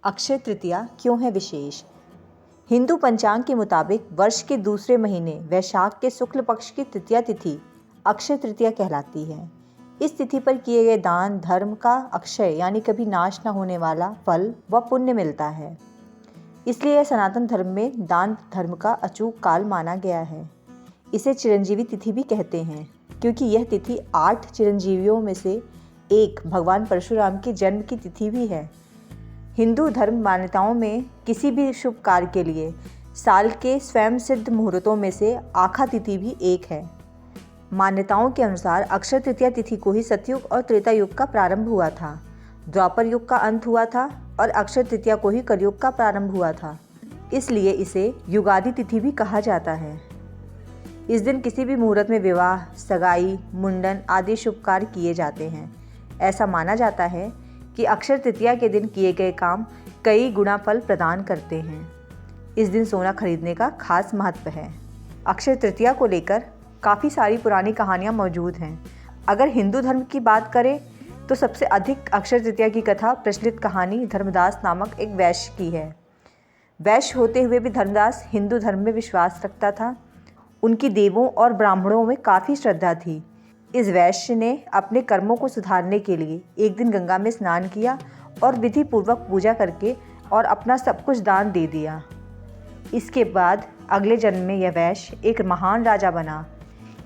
अक्षय तृतीया क्यों है विशेष? हिंदू पंचांग के मुताबिक वर्ष के दूसरे महीने वैशाख के शुक्ल पक्ष की तृतीया तिथि अक्षय तृतीया कहलाती है। इस तिथि पर किए गए दान धर्म का अक्षय यानी कभी नाश न होने वाला फल व पुण्य मिलता है। इसलिए यह सनातन धर्म में दान धर्म का अचूक काल माना गया है। इसे चिरंजीवी तिथि भी कहते हैं क्योंकि यह तिथि 8 चिरंजीवियों में से एक भगवान परशुराम के जन्म की तिथि भी है। हिंदू धर्म मान्यताओं में किसी भी शुभ कार्य के लिए साल के स्वयं सिद्ध मुहूर्तों में से आखा तिथि भी एक है। मान्यताओं के अनुसार अक्षय तृतीया तिथि को ही सतयुग और त्रेता युग का प्रारंभ हुआ था, द्वापर युग का अंत हुआ था और अक्षय तृतीया को ही कलयुग का प्रारंभ हुआ था। इसलिए इसे युगादि तिथि भी कहा जाता है। इस दिन किसी भी मुहूर्त में विवाह, सगाई, मुंडन आदि शुभ कार्य किए जाते हैं। ऐसा माना जाता है कि अक्षय तृतीया के दिन किए गए काम कई गुना फल प्रदान करते हैं। इस दिन सोना खरीदने का खास महत्व है। अक्षय तृतीया को लेकर काफ़ी सारी पुरानी कहानियाँ मौजूद हैं। अगर हिंदू धर्म की बात करें तो सबसे अधिक अक्षय तृतीया की कथा प्रचलित कहानी धर्मदास नामक एक वैश्य की है। वैश्य होते हुए भी धर्मदास हिंदू धर्म में विश्वास रखता था। उनकी देवों और ब्राह्मणों में काफ़ी श्रद्धा थी। इस वैश्य ने अपने कर्मों को सुधारने के लिए एक दिन गंगा में स्नान किया और विधि पूर्वक पूजा करके और अपना सब कुछ दान दे दिया। इसके बाद अगले जन्म में यह वैश्य एक महान राजा बना।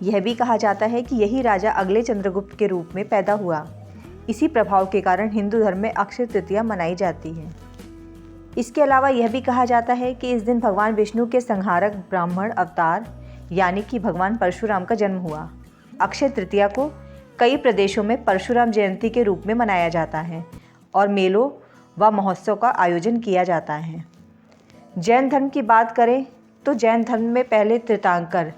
यह भी कहा जाता है कि यही राजा अगले चंद्रगुप्त के रूप में पैदा हुआ। इसी प्रभाव के कारण हिंदू धर्म में अक्षय तृतीया मनाई जाती है। इसके अलावा यह भी कहा जाता है कि इस दिन भगवान विष्णु के संहारक ब्राह्मण अवतार यानी कि भगवान परशुराम का जन्म हुआ। अक्षय तृतीया को कई प्रदेशों में परशुराम जयंती के रूप में मनाया जाता है और मेलों व महोत्सव का आयोजन किया जाता है। जैन धर्म की बात करें तो जैन धर्म में पहले तीर्थंकर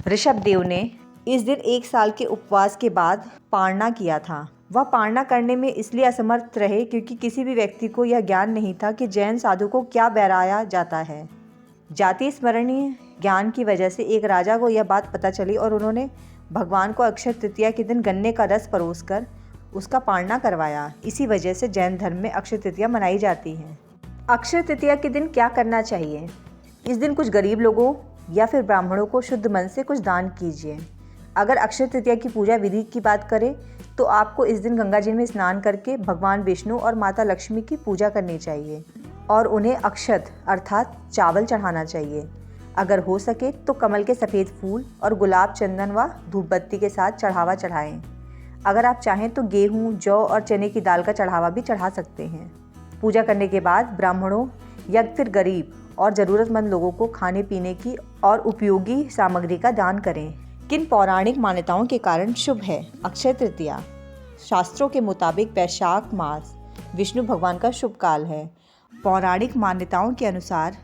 ऋषभदेव ने इस दिन एक साल के उपवास के बाद पारणा किया था। वह पारणा करने में इसलिए असमर्थ रहे क्योंकि किसी भी व्यक्ति को यह ज्ञान नहीं था कि जैन साधु को क्या बहराया जाता है। जाति स्मरणीय ज्ञान की वजह से एक राजा को यह बात पता चली और उन्होंने भगवान को अक्षय तृतीया के दिन गन्ने का रस परोसकर उसका पारणा करवाया। इसी वजह से जैन धर्म में अक्षय तृतीया मनाई जाती है। अक्षय तृतीया के दिन क्या करना चाहिए? इस दिन कुछ गरीब लोगों या फिर ब्राह्मणों को शुद्ध मन से कुछ दान कीजिए। अगर अक्षय तृतीया की पूजा विधि की बात करें तो आपको इस दिन गंगा जी में स्नान करके भगवान विष्णु और माता लक्ष्मी की पूजा करनी चाहिए और उन्हें अक्षत अर्थात चावल चढ़ाना चाहिए। अगर हो सके तो कमल के सफ़ेद फूल और गुलाब, चंदन व धूप बत्ती के साथ चढ़ावा चढ़ाएं। अगर आप चाहें तो गेहूं, जौ और चने की दाल का चढ़ावा भी चढ़ा सकते हैं। पूजा करने के बाद ब्राह्मणों या फिर गरीब और ज़रूरतमंद लोगों को खाने पीने की और उपयोगी सामग्री का दान करें। किन पौराणिक मान्यताओं के कारण शुभ है अक्षय तृतीया? शास्त्रों के मुताबिक वैशाख मास विष्णु भगवान का शुभ काल है। पौराणिक मान्यताओं के अनुसार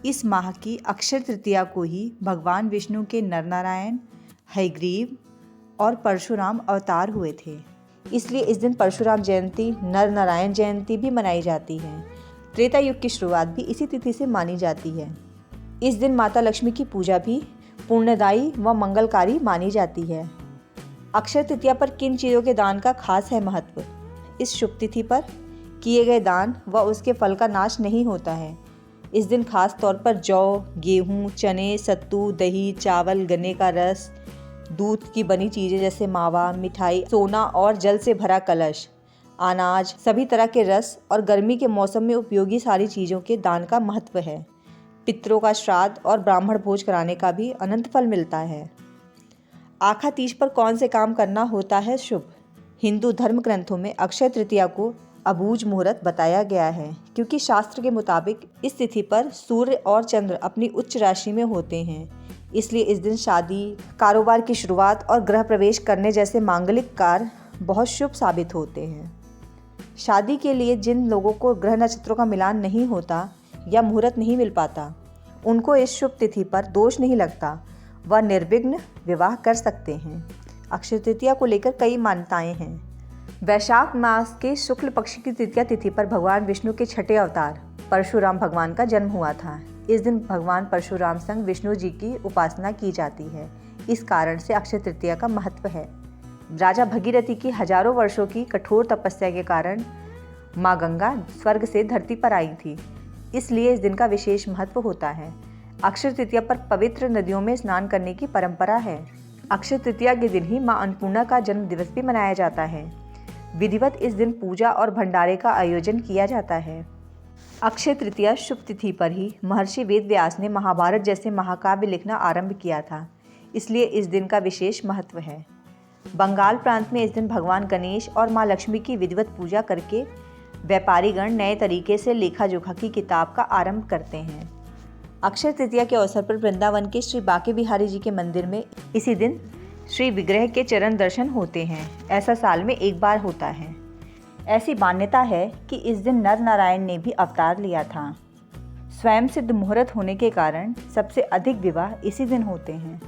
इस माह की अक्षय तृतीया को ही भगवान विष्णु के नरनारायण, हयग्रीव और परशुराम अवतार हुए थे। इसलिए इस दिन परशुराम जयंती, नर नारायण जयंती भी मनाई जाती है। त्रेता युग की शुरुआत भी इसी तिथि से मानी जाती है। इस दिन माता लक्ष्मी की पूजा भी पुण्यदायी व मंगलकारी मानी जाती है। अक्षय तृतीया पर किन चीज़ों के दान का खास है महत्व? इस शुभ तिथि पर किए गए दान व उसके फल का नाश नहीं होता है। इस दिन खास तौर पर जौ, गेहूं, चने, सत्तू, दही, चावल, गन्ने का रस, दूध की बनी चीज़ें जैसे मावा, मिठाई, सोना और जल से भरा कलश, अनाज, सभी तरह के रस और गर्मी के मौसम में उपयोगी सारी चीज़ों के दान का महत्व है। पितरों का श्राद्ध और ब्राह्मण भोज कराने का भी अनंत फल मिलता है। आखा तीज पर कौन से काम करना होता है शुभ? हिंदू धर्म ग्रंथों में अक्षय तृतीया को अबूझ मुहूर्त बताया गया है क्योंकि शास्त्र के मुताबिक इस तिथि पर सूर्य और चंद्र अपनी उच्च राशि में होते हैं। इसलिए इस दिन शादी, कारोबार की शुरुआत और गृह प्रवेश करने जैसे मांगलिक कार्य बहुत शुभ साबित होते हैं। शादी के लिए जिन लोगों को ग्रह नक्षत्रों का मिलान नहीं होता या मुहूर्त नहीं मिल पाता, उनको इस शुभ तिथि पर दोष नहीं लगता, वह निर्विघ्न विवाह कर सकते हैं। अक्षय तृतीया को लेकर कई मान्यताएं हैं। वैशाख मास के शुक्ल पक्ष की तृतीया तिथि पर भगवान विष्णु के छठे अवतार परशुराम भगवान का जन्म हुआ था। इस दिन भगवान परशुराम संग विष्णु जी की उपासना की जाती है। इस कारण से अक्षय तृतीया का महत्व है। राजा भगीरथी की हजारों वर्षों की कठोर तपस्या के कारण माँ गंगा स्वर्ग से धरती पर आई थी, इसलिए इस दिन का विशेष महत्व होता है। अक्षय तृतीया पर पवित्र नदियों में स्नान करने की परंपरा है। अक्षय तृतीया के दिन ही माँ अन्नपूर्णा का जन्म दिवस भी मनाया जाता है। विधिवत इस दिन पूजा और भंडारे का आयोजन किया जाता है। अक्षय तृतीया शुभ तिथि पर ही महर्षि वेद व्यास ने महाभारत जैसे महाकाव्य लिखना आरंभ किया था, इसलिए इस दिन का विशेष महत्व है। बंगाल प्रांत में इस दिन भगवान गणेश और माँ लक्ष्मी की विधिवत पूजा करके व्यापारीगण नए तरीके से लेखा जोखा की किताब का आरंभ करते हैं। अक्षय तृतीया के अवसर पर वृंदावन के श्री बांके बिहारी जी के मंदिर में इसी दिन श्री विग्रह के चरण दर्शन होते हैं। ऐसा साल में एक बार होता है। ऐसी मान्यता है कि इस दिन नर नारायण ने भी अवतार लिया था। स्वयं सिद्ध मुहूर्त होने के कारण सबसे अधिक विवाह इसी दिन होते हैं।